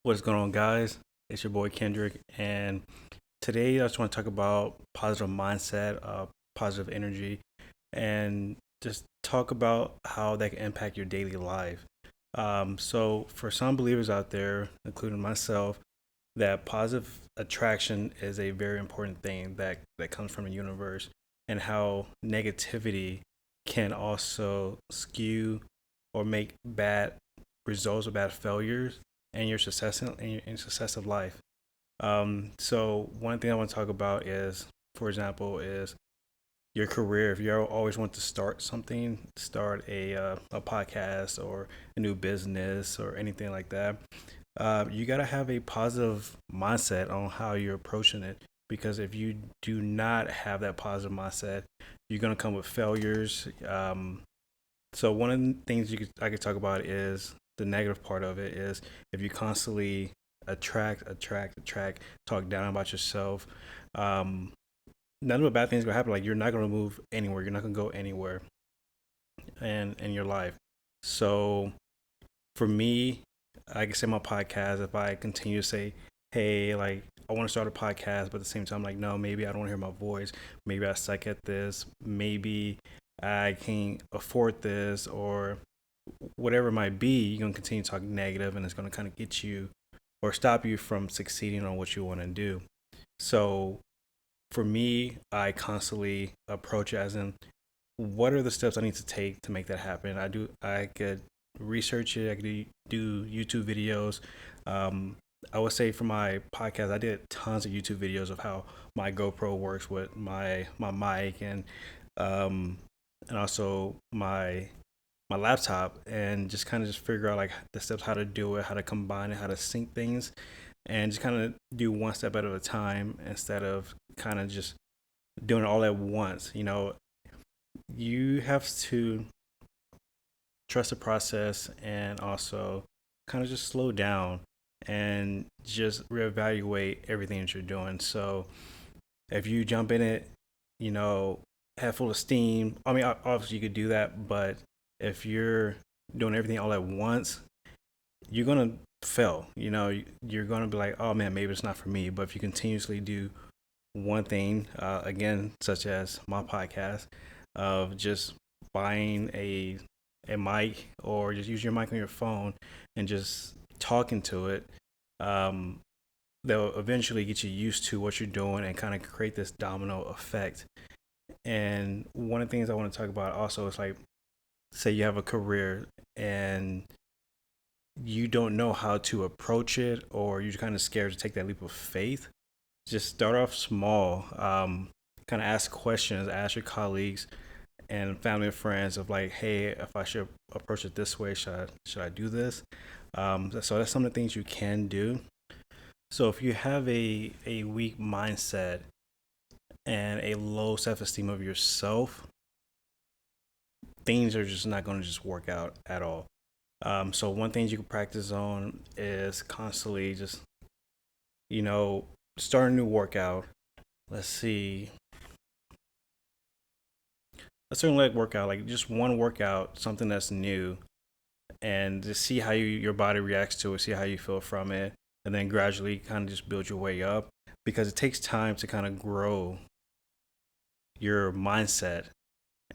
What's going on, guys? It's your boy Kendrick, and today I just want to talk about positive mindset, positive energy, and just talk about how that can impact your daily life. So, for some believers out there, including myself, that positive attraction is a very important thing that comes from the universe, and how negativity can also skew or make bad results or bad failures in your success of life. So one thing I want to talk about is, for example, is your career. If you always want to start something, start a podcast or a new business or anything like that, you got to have a positive mindset on how you're approaching it. Because if you do not have that positive mindset, you're gonna come with failures. So one of the things I could talk about is the negative part of it is if you constantly attract, talk down about yourself, um, none of the bad things gonna happen. Like you're not gonna move anywhere. You're not gonna go anywhere in your life. So for me, I can say my podcast, if I continue to say, hey, like I want to start a podcast, but at the same time, like, no, maybe I don't want to hear my voice. Maybe I suck at this. Maybe I can't afford this or whatever it might be, you're going to continue to talk negative and it's going to kind of get you or stop you from succeeding on what you want to do. So for me, I constantly approach it as in, what are the steps I need to take to make that happen? I could research it. I could do YouTube videos. Um, I would say for my podcast, I did tons of YouTube videos of how my GoPro works with my mic um, and also my laptop, and just kind of just figure out like the steps, how to do it, how to combine it, how to sync things, and just kind of do one step at a time instead of kind of just doing it all at once. You have to trust the process and also kind of just slow down and just reevaluate everything that you're doing. So if you jump in it, you know, head full of steam, I mean, obviously you could do that, but if you're doing everything all at once, you're gonna fail. You're gonna be like, oh man, maybe it's not for me. But if you continuously do one thing, again, such as my podcast, of just buying a mic or just use your mic on your phone and just talking to it, um, they'll eventually get you used to what you're doing and kind of create this domino effect. And one of the things I want to talk about also is like, say you have a career and you don't know how to approach it, or you're kind of scared to take that leap of faith, just start off small. Kind of ask questions, ask your colleagues and family and friends of like, hey, if I should approach it this way, should I do this? So that's some of the things you can do. So if you have a weak mindset and a low self esteem of yourself, things are just not going to just work out at all. So one thing you can practice on is constantly just, you know, start a new workout. Let's see, a certain leg workout, like just one workout, something that's new, and just see how your body reacts to it, see how you feel from it, and then gradually kind of just build your way up, because it takes time to kind of grow your mindset.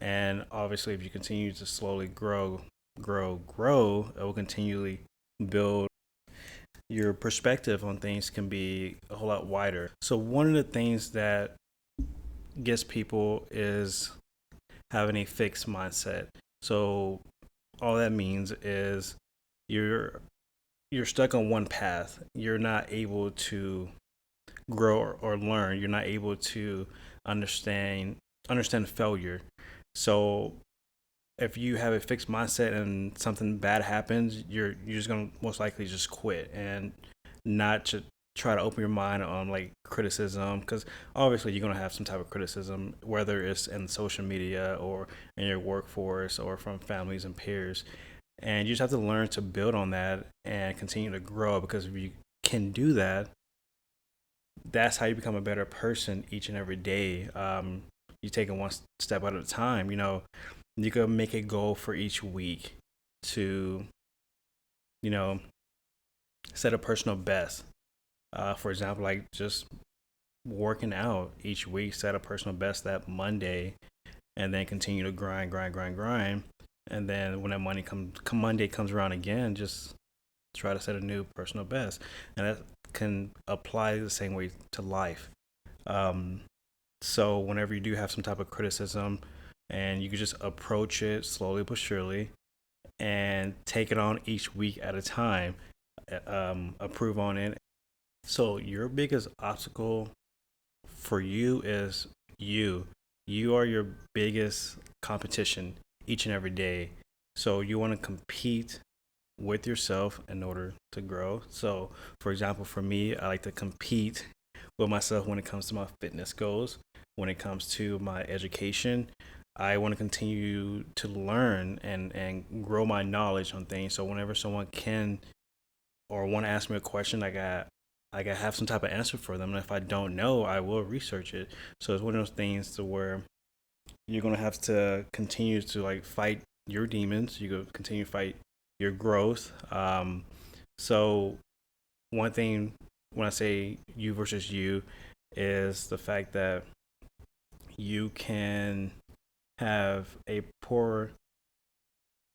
And obviously, if you continue to slowly grow, it will continually build your perspective on things can be a whole lot wider. So one of the things that gets people is having a fixed mindset. So all that means is you're you're stuck on one path. You're not able to grow or learn. You're not able to understand understand failure. So if you have a fixed mindset and something bad happens, you're just gonna most likely just quit and not to try to open your mind on like criticism, because obviously you're gonna have some type of criticism, whether it's in social media or in your workforce or from families and peers, and you just have to learn to build on that and continue to grow, because if you can do that, that's how you become a better person each and every day. You take it one step at a time. You can make a goal for each week to, you know, set a personal best. For example, like just working out each week, set a personal best that Monday, and then continue to grind. And then when that Monday comes around again, just try to set a new personal best. And that can apply the same way to life. Um, so whenever you do have some type of criticism, and you can just approach it slowly but surely and take it on each week at a time, improve on it. So your biggest obstacle for you is you. You are your biggest competition each and every day. So you want to compete with yourself in order to grow. So, for example, for me, I like to compete with myself when it comes to my fitness goals, when it comes to my education. I want to continue to learn and grow my knowledge on things. So whenever someone can or want to ask me a question, I have some type of answer for them. And if I don't know, I will research it. So it's one of those things to where you're gonna have to continue to like fight your demons. You go continue to fight your growth. So one thing when I say you versus you is the fact that you can have a poor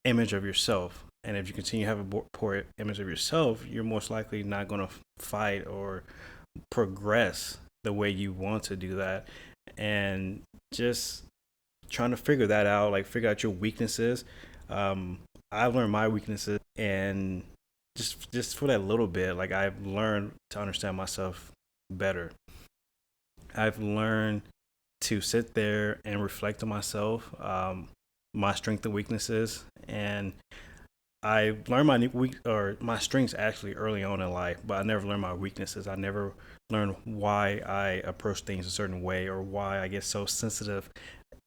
image of yourself. And if you continue to have a poor image of yourself, you're most likely not going to fight or progress the way you want to do that. And just trying to figure that out, like figure out your weaknesses. I've learned my weaknesses, and just for that little bit, like I've learned to understand myself better. I've learned to sit there and reflect on myself, my strengths and weaknesses, and I learned my strengths actually early on in life, but I never learned my weaknesses. I never learned why I approach things a certain way or why I get so sensitive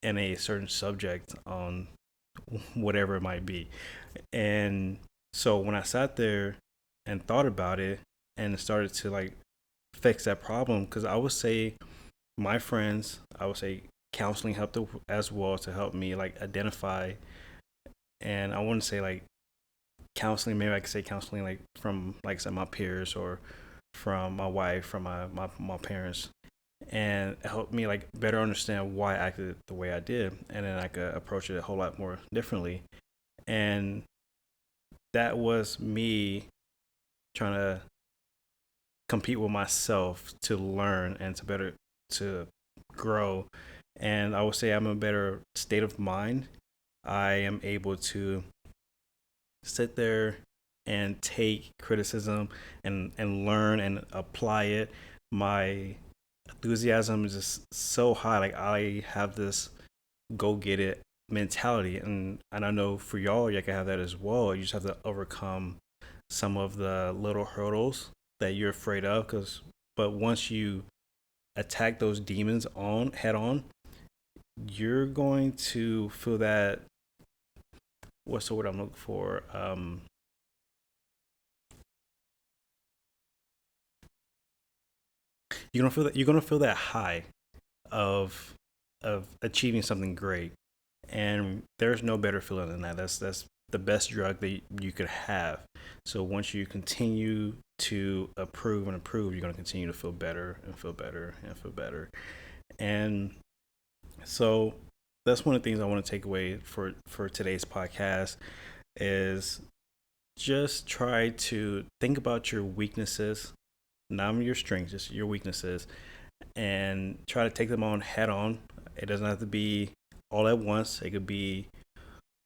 in a certain subject on whatever it might be. And so when I sat there and thought about it and started to like fix that problem, because I would say my friends, I would say counseling helped as well to help me like identify. And I wouldn't say like counseling, maybe I could say counseling like from like I said my peers or from my wife, from my parents, and it helped me like better understand why I acted the way I did, and then I could approach it a whole lot more differently. And that was me trying to compete with myself to learn and to grow. And I would say I'm in a better state of mind. I am able to sit there and take criticism and learn and apply it. My enthusiasm is just so high. Like I have this go get it mentality, and I know for y'all can have that as well. You just have to overcome some of the little hurdles that you're afraid of, because but once you attack those demons on head on, you're going to feel that, what's the word I'm looking for, you're gonna feel that high of achieving something great. And there's no better feeling than that. That's the best drug that you could have. So once you continue to improve, you're going to continue to feel better and feel better and feel better. And so that's one of the things I want to take away for today's podcast is just try to think about your weaknesses, not your strengths, just your weaknesses, and try to take them on head on. It doesn't have to be all at once. It could be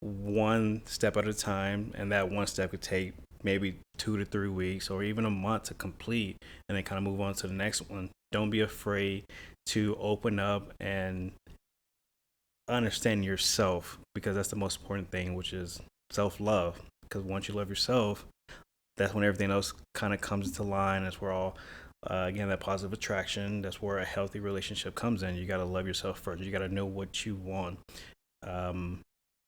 one step at a time, and that one step could take maybe 2 to 3 weeks or even a month to complete, and then kind of move on to the next one. Don't be afraid to open up and understand yourself, because that's the most important thing, which is self-love. Because once you love yourself, that's when everything else kind of comes into line. That's where all again, that positive attraction, that's where a healthy relationship comes in. You got to love yourself first. You got to know what you want, um,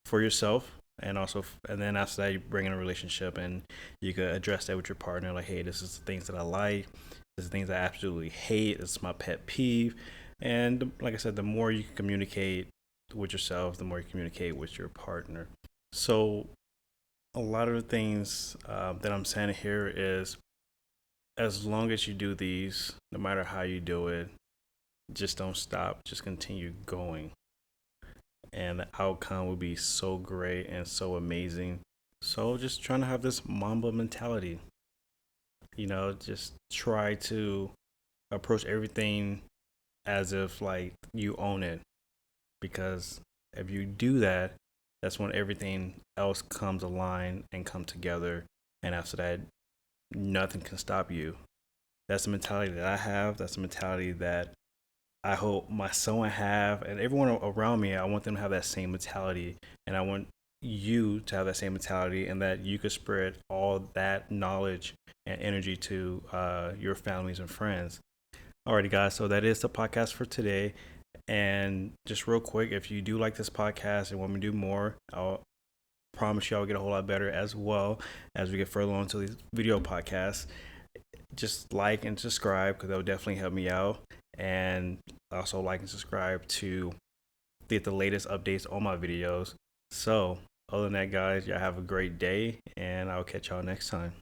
for yourself, and also and then after that you bring in a relationship, and you could address that with your partner, like, hey, this is the things that I like, this is the things I absolutely hate, this is my pet peeve. And like I said, the more you communicate with yourself, the more you communicate with your partner. So a lot of the things that I'm saying here is as long as you do these, no matter how you do it, just don't stop. Just continue going. And the outcome will be so great and so amazing. So just trying to have this Mamba mentality. Just try to approach everything as if like you own it. Because if you do that, that's when everything else comes aligned and come together. And after that, nothing can stop you. That's the mentality that I have. That's the mentality that I hope my son have, and everyone around me. I want them to have that same mentality, and I want you to have that same mentality, and that you could spread all that knowledge and energy to your families and friends. Alrighty, guys. So that is the podcast for today. And just real quick, if you do like this podcast and want me to do more, I'll promise you I'll get a whole lot better as well as we get further on to these video podcasts. Just like and subscribe because that will definitely help me out. And also like and subscribe to get the latest updates on my videos. So, other than that, guys, y'all have a great day, and I'll catch y'all next time.